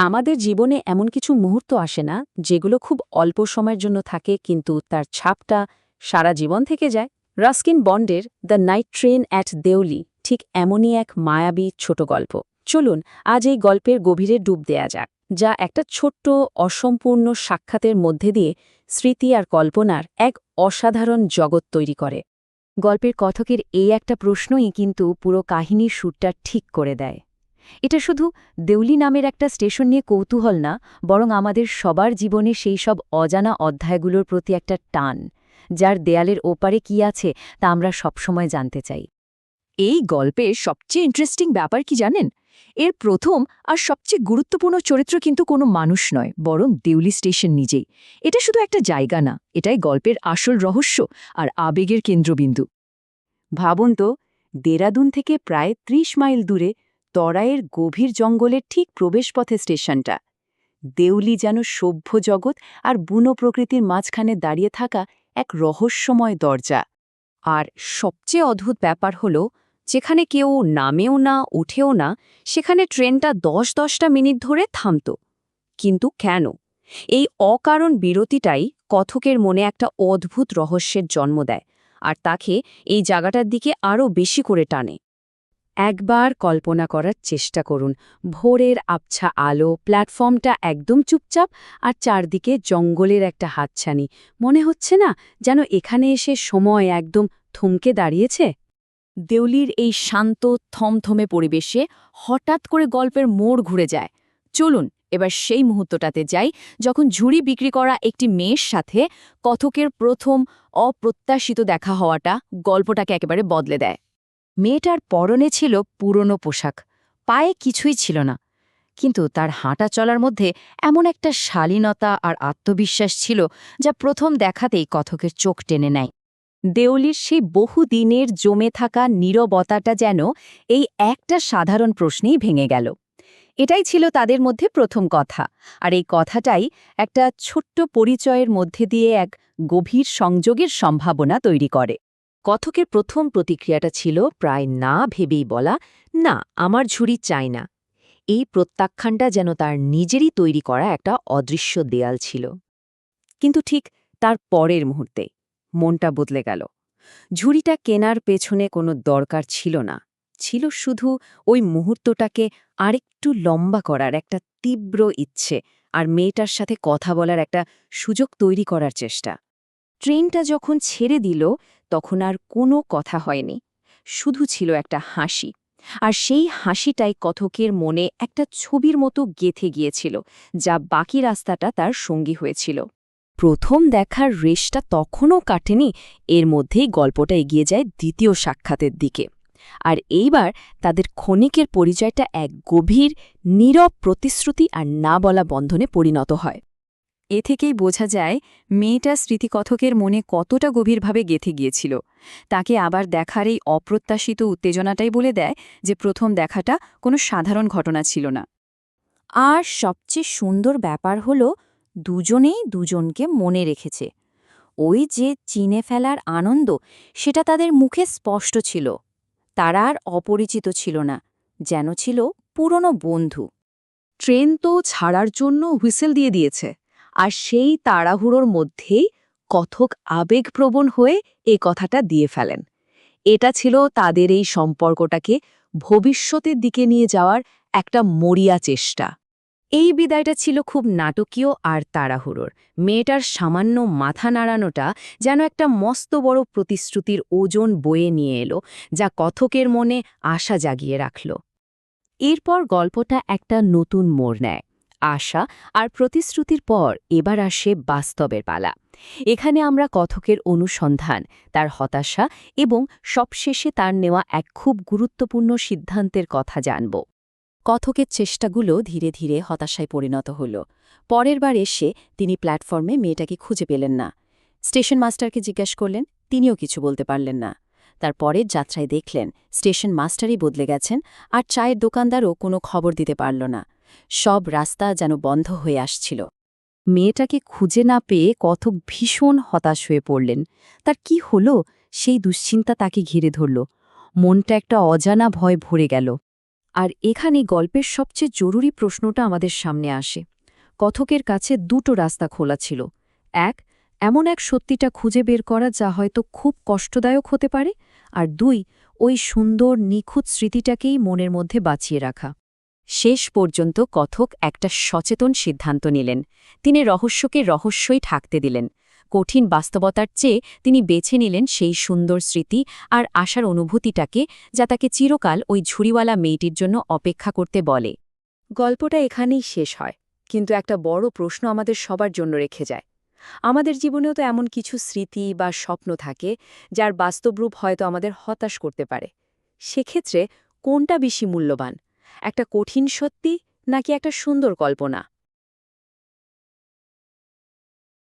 আমাদের জীবনে এমন কিছু মুহূর্ত আসে না যেগুলো খুব অল্প সময়ের জন্য থাকে কিন্তু তার ছাপটা সারা জীবন থেকে যায়। রাস্কিন বন্ডের the night train at Deoli ঠিক এমনই এক মায়াবী ছোট গল্প। চলুন আজ এই গল্পের গভীরে ডুব দেয়া যাক, যা একটা ছোট্ট অসম্পূর্ণ সাক্ষাতের মধ্যে দিয়ে স্মৃতি আর কল্পনার এক অসাধারণ জগৎ তৈরি করে। গল্পের কথকের এই একটা প্রশ্নই কিন্তু পুরো কাহিনীর সুরটা ঠিক করে দেয়। এটা শুধু দেউলি নামের একটা স্টেশন নিয়ে কৌতূহল না, বরং আমাদের সবার জীবনে সেই সব অজানা অধ্যায়গুলোর প্রতি একটা টান, যার দেয়ালের ওপারে কি আছে তা আমরা সবসময় জানতে চাই। এই গল্পের সবচেয়ে ইন্টারেস্টিং ব্যাপার কি জানেন? এর প্রথম আর সবচেয়ে গুরুত্বপূর্ণ চরিত্র কিন্তু কোনো মানুষ নয়, বরং দেউলি স্টেশন নিজেই। এটা শুধু একটা জায়গা না, এটাই গল্পের আসল রহস্য আর আবেগের কেন্দ্রবিন্দু। ভাবুন তো, দেরাদুন থেকে প্রায় ৩০ মাইল দূরে তরাইয়ের গভীর জঙ্গলের ঠিক প্রবেশপথে স্টেশনটা। দেউলি যেন সভ্য জগৎ আর বুনো প্রকৃতির মাঝখানে দাঁড়িয়ে থাকা এক রহস্যময় দরজা। আর সবচেয়ে অদ্ভুত ব্যাপার হলো, যেখানে কেউ নামেও না উঠেও না, সেখানে ট্রেনটা ১০-১০টা মিনিট ধরে থামত। কিন্তু কেন? এই অকারণ বিরতিটাই কথকের মনে একটা অদ্ভুত রহস্যের জন্ম দেয়, আর তাকে এই জায়গাটার দিকে আরও বেশি করে টানে। একবার কল্পনা করার চেষ্টা করুন, ভোরের আবছা আলো, প্ল্যাটফর্মটা একদম চুপচাপ, আর চারদিকে জঙ্গলের একটা হাতছানি। মনে হচ্ছে না যেন এখানে এসে সময় একদম থমকে দাঁড়িয়েছে? দেউলির এই শান্ত থমথমে পরিবেশে হঠাৎ করে গল্পের মোড় ঘুরে যায়। চলুন এবার সেই মুহূর্তটাতে যাই, যখন ঝুড়ি বিক্রি করা একটি মেয়ের সাথে কথকের প্রথম অপ্রত্যাশিত দেখা হওয়াটা গল্পটাকে একেবারে বদলে দেয়। মেয়েটার পরনে ছিল পুরনো পোশাক, পায়ে কিছুই ছিল না, কিন্তু তার হাঁটা চলার মধ্যে এমন একটা শালীনতা আর আত্মবিশ্বাস ছিল যা প্রথম দেখাতেই কথকের চোখ টেনে নেয়। দেউলির সেই বহুদিনের জমে থাকা নীরবতাটা যেন এই একটা সাধারণ প্রশ্নেই ভেঙে গেল। এটাই ছিল তাদের মধ্যে প্রথম কথা, আর এই কথাটাই একটা ছোট্ট পরিচয়ের মধ্যে দিয়ে এক গভীর সংযোগের সম্ভাবনা তৈরি করে। কথকের প্রথম প্রতিক্রিয়াটা ছিল প্রায় না ভেবেই বলা, না, আমার ঝুড়ি চাই না। এই প্রত্যাখ্যানটা যেন তার নিজেরই তৈরি করা একটা অদৃশ্য দেয়াল ছিল। কিন্তু ঠিক তার পরের মুহূর্তে মনটা বদলে গেল। ঝুড়িটা কেনার পেছনে কোনো দরকার ছিল না, ছিল শুধু ওই মুহূর্তটাকে আরেকটু লম্বা করার একটা তীব্র ইচ্ছে, আর মেয়েটার সাথে কথা বলার একটা সুযোগ তৈরি করার চেষ্টা। ট্রেনটা যখন ছেড়ে দিল, তখন আর কোনো কথা হয়নি, শুধু ছিল একটা হাসি। আর সেই হাসিটাই কথকের মনে একটা ছবির মতো গেঁথে গিয়েছিল, যা বাকি রাস্তাটা তার সঙ্গী হয়েছিল। প্রথম দেখার রেশটা তখনও কাটেনি, এর মধ্যেই গল্পটা এগিয়ে যায় দ্বিতীয় সাক্ষাতের দিকে। আর এইবার তাদের ক্ষণিকের পরিচয়টা এক গভীর, নীরব প্রতিশ্রুতি আর না বলা বন্ধনে পরিণত হয়। এ থেকেই বোঝা যায় মেয়েটা স্মৃতিকথকের মনে কতটা গভীরভাবে গেঁথে গিয়েছিল। তাকে আবার দেখার এই অপ্রত্যাশিত উত্তেজনাটাই বলে দেয় যে প্রথম দেখাটা কোনো সাধারণ ঘটনা ছিল না। আর সবচেয়ে সুন্দর ব্যাপার হলো, দুজনেই দুজনকে মনে রেখেছে। ওই যে চিনে ফেলার আনন্দ, সেটা তাদের মুখে স্পষ্ট ছিল। তারা আর অপরিচিত ছিল না, যেন ছিল পুরনো বন্ধু। ট্রেন তো ছাড়ার জন্য হুইসেল দিয়ে দিয়েছে, আর সেই তাড়াহুড়োর মধ্যেই কথক আবেগপ্রবণ হয়ে এ কথাটা দিয়ে ফেলেন। এটা ছিল তাদের এই সম্পর্কটাকে ভবিষ্যতের দিকে নিয়ে যাওয়ার একটা মরিয়া চেষ্টা। এই বিদায়টা ছিল খুব নাটকীয় আর তাড়াহুড়োর। মেয়েটার সামান্য মাথা নাড়ানোটা যেন একটা মস্ত বড় প্রতিশ্রুতির ওজন বয়ে নিয়ে এলো, যা কথকের মনে আশা জাগিয়ে রাখল। এরপর গল্পটা একটা নতুন মোড় নেয়। আশা আর প্রতিশ্রুতির পর এবার আসে বাস্তবের পালা। এখানে আমরা কথকের অনুসন্ধান, তার হতাশা এবং সবশেষে তার নেওয়া এক খুব গুরুত্বপূর্ণ সিদ্ধান্তের কথা জানব। কথকের চেষ্টাগুলো ধীরে ধীরে হতাশায় পরিণত হল। পরের বার এসে তিনি প্ল্যাটফর্মে মেয়েটাকে খুঁজে পেলেন না। স্টেশন মাস্টারকে জিজ্ঞাসা করলেন, তিনিও কিছু বলতে পারলেন না। তার পরের যাত্রায় দেখলেন স্টেশন মাস্টারই বদলে গেছেন, আর চায়ের দোকানদারও কোনো খবর দিতে পারল না। সব রাস্তা যেন বন্ধ হয়ে আসছিল। মেয়েটাকে খুঁজে না পেয়ে কথক ভীষণ হতাশ হয়ে পড়লেন। তার কি হলো, সেই দুশ্চিন্তা তাকে ঘিরে ধরল। মনটা একটা অজানা ভয় ভরে গেল। আর এখানে গল্পের সবচেয়ে জরুরি প্রশ্নটা আমাদের সামনে আসে। কথকের কাছে দুটো রাস্তা খোলা ছিল। এক, এমন এক সত্যিটা খুঁজে বের করা যা হয়তো খুব কষ্টদায়ক হতে পারে, আর দুই, ওই সুন্দর নিখুঁত স্মৃতিটাকেই মনের মধ্যে বাঁচিয়ে রাখা। শেষ পর্যন্ত কথক একটা সচেতন সিদ্ধান্ত নিলেন। তিনি রহস্যকে রহস্যই ঢাকতে দিলেন। কঠিন বাস্তবতার চেয়ে তিনি বেছে নিলেন সেই সুন্দর স্মৃতি আর আশার অনুভূতিটাকে, যা তাকে চিরকাল ওই ঝুড়িওয়ালা মেয়েটির জন্য অপেক্ষা করতে বলে। গল্পটা এখানেই শেষ হয়, কিন্তু একটা বড় প্রশ্ন আমাদের সবার জন্য রেখে যায়। আমাদের জীবনেও তো এমন কিছু স্মৃতি বা স্বপ্ন থাকে যার বাস্তব রূপ হয়তো আমাদের হতাশ করতে পারে। সেক্ষেত্রে কোনটা বেশি মূল্যবান, একটা কঠিন সত্যি নাকি একটা সুন্দর কল্পনা?